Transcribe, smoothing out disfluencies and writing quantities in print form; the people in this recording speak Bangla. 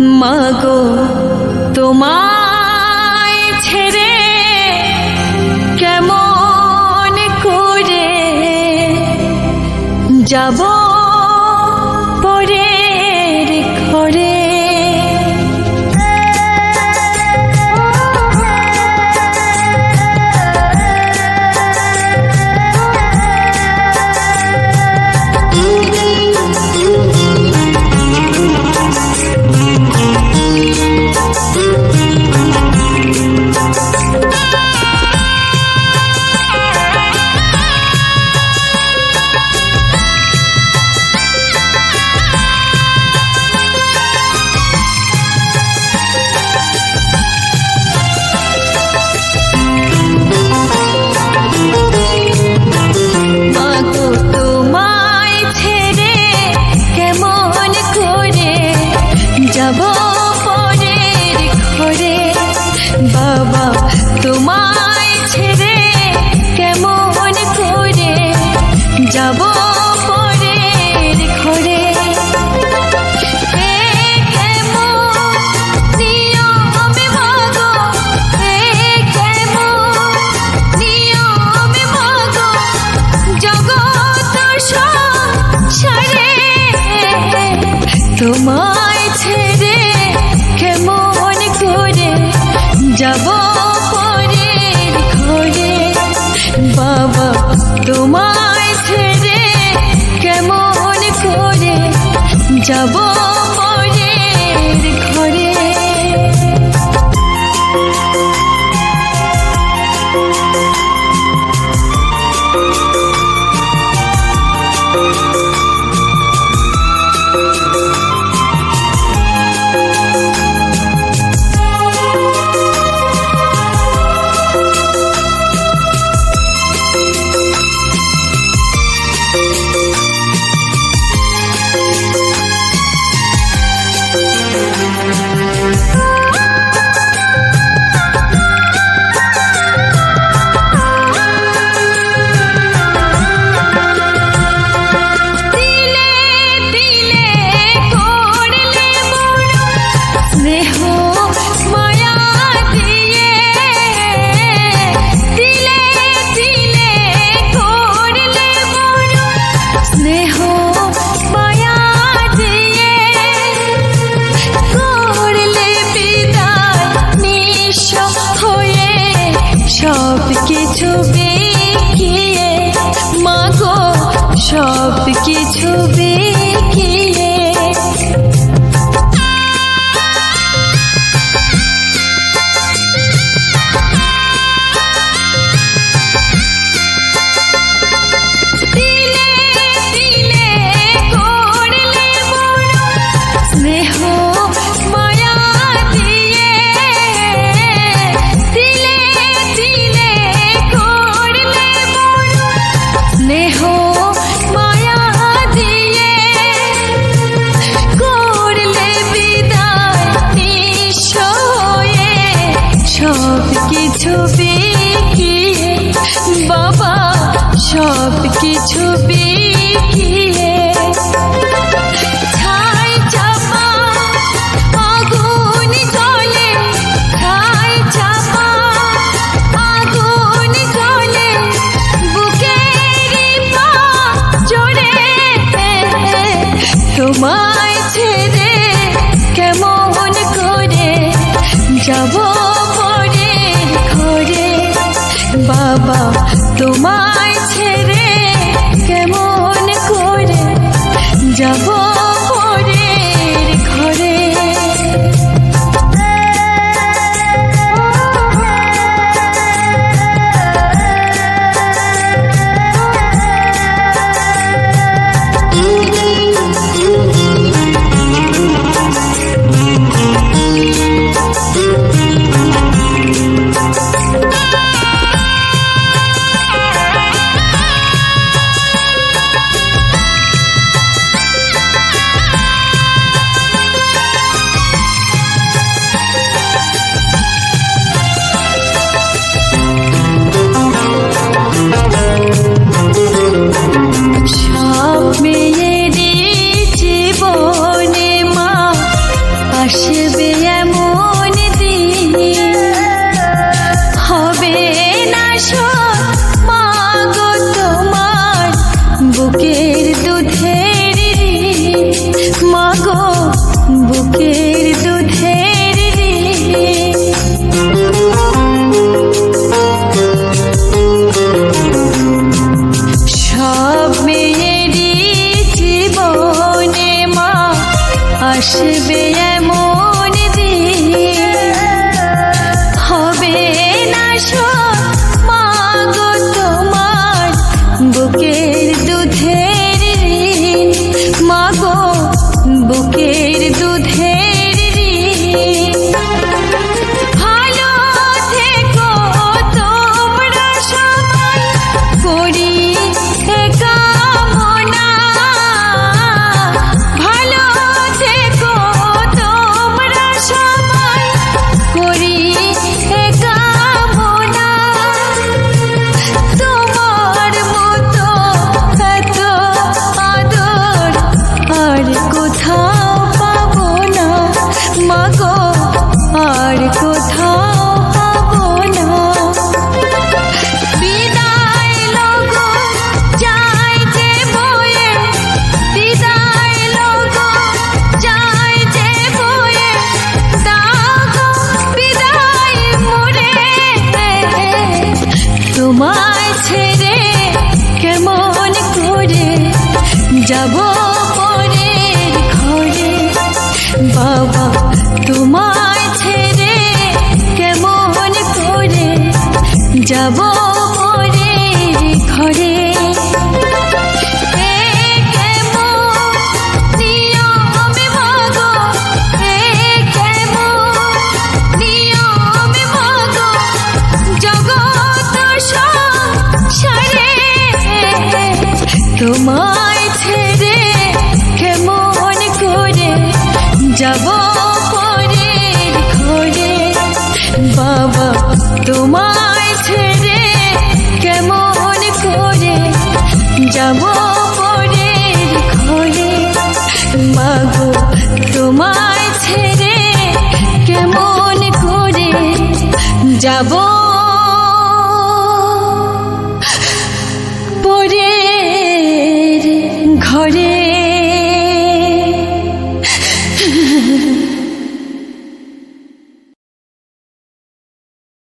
মাগো তোমায় ছেড়ে কেমন করে যাব পরের ঘরে। যাব পরের ঘরে বাবা তোমায় ছেড়ে কেমন করে যাব পরের ঘরে। তোমায় ছেড়ে কেমন করে যাব পরের ঘরে বাবা তোমায় ছেড়ে কেমন করে যাব পরের ঘরে। সব কিছু বিকিয়ে মাগো সব কিছু বিকিয়ে কিছু বিকিয়ে বাবা সব কিছু বিকিয়ে ছাই চাপা আগুন জ্বলে ছাই চাপা আগুন জ্বলে বুকের পা জোরে তোমায় ছেড়ে কেমন করে যাব বাবা তোমায় ছেড়ে কেমন করে যাব পরের ঘরে। মাগো বুকের দুধের ঋণ। সব মেয়েরই জীবনে মা আসবে এমন দিন, হবে না সব মাগো তোমার বুকের দুধের ঋণ। মাগো বুকের দুধের ঋণ। ভালো থেকো তোমরা সবাই করি এ কামনা। ভালো থেকো তোমরা সবাই করি এ কামনা। তোমার মতো এত আদর আর কোথাও পাবো না মাগো, আর কোথাও পাবো না। বিদায় লগো যাই যে বয়ে, বিদায় লগো যাই যে বয়ে, দাগো বিদায় মোরে। তোমায় ছেড়ে কেমন করে যাব পরের ঘরে। বাবা তোমায় ছেড়ে কেমন করে যাব পরের ঘরে। এ কেমন নিয়মে মাগো, এ কেমন নিয়মে মাগো জগৎ সংসারে। তোমায় ছেড়ে কেমন করে যাব পরের ঘরে। বাবা তোমায় ছেড়ে কেমন করে যাব পরের ঘরে। মাগো তোমায় ছেড়ে কেমন করে যাব